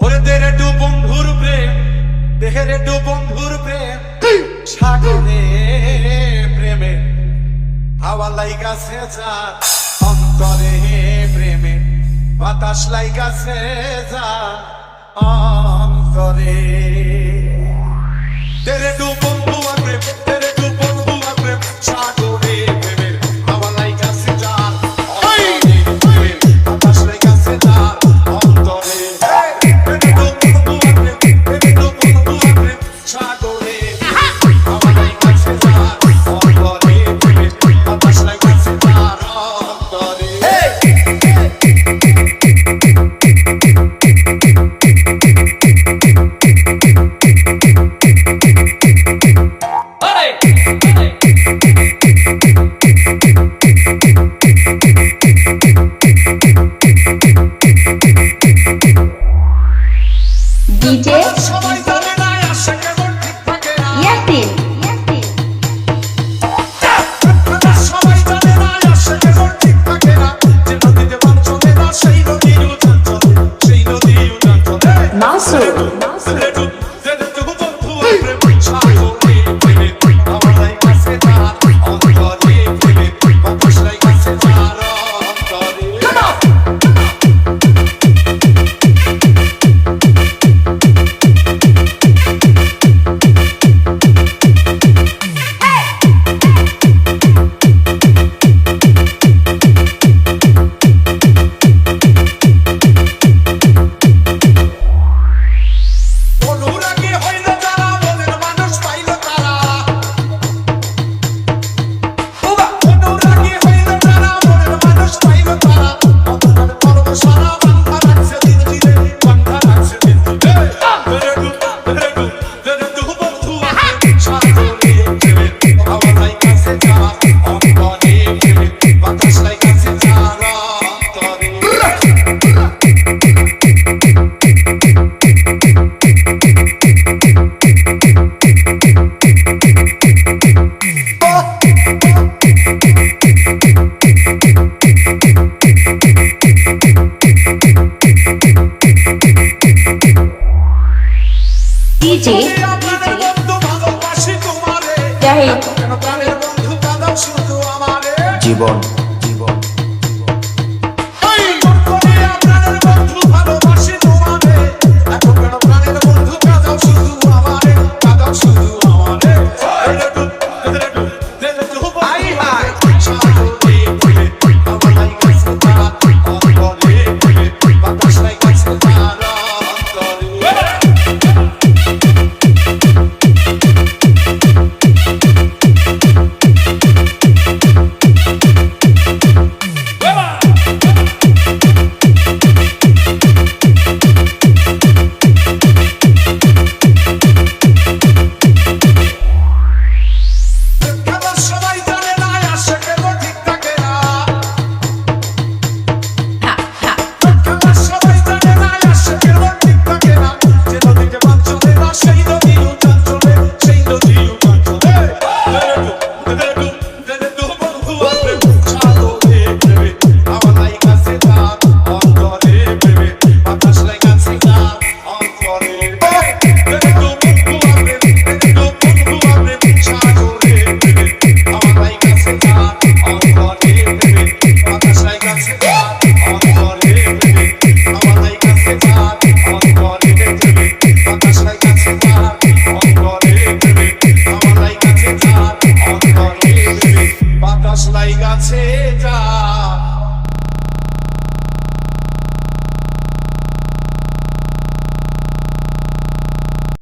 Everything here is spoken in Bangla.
ওরে দেরে টু বন্ধুর প্রেম, দেহেরে টু বন্ধুর প্রেম, সাগরে প্রেমে হাওয়া লাইগাছে যা, অন্তরে প্রেমে বাতাস লাইগাছে যা অন্তরে। তেরে টু বন্ধু আর প্রেম, তেরে টু বন্ধু আর প্রেম, সাগরে প্রেমে হাওয়া লাইগাছে যা, অন্তরে প্রেমে বাতাস লাইগাছে যা অন্তরে। তেরে টু বন্ধু আর প্রেম, তেরে টু বন্ধু আর প্রেম, সাগরে হাওয়া লাইগাছে যা, অন্তরে প্রেমে বাতাস লাইগাছে যা অন্তরে। DJ সবাই জানে না আসে কেমন ঠিক থাকে না, Yasin সবাই জানে না আসে কেমন ঠিক থাকে না, যে নদীতে বান চলে না সেই নদীর উজান চলে, সেই নদীর উজান চলে। Mansur তেরে টু বন্ধু আর প্রেম, সাগরে প্রেমে হাওয়া লাইগাছে যা, অন্তরে প্রেমে বাতাস লাইগাছে যা অন্তরে। অনুরাগী হইল যারা, মনের মানুষ পাইল তারা। অনুরাগী হইল যারা, মনের মানুষ পাইল তারা। অন্তরের পর্ব সারা বান্ধা রাখছে দিন দিনে, বান্ধা রাখছে দিন দিনে। তেরে টু বন্ধু আর প্রেম, সাগরে প্রেমে হাওয়া লাইগাছে যা, অন্তরে প্রেমে বাতাস লাইগাছে যা অন্তরে। DJ আপনাদের বন্ধু ভালোবাসি তোমারে, Jahid কেন প্রাণের বন্ধু কাঁদাও শুধু আমারে। জীবন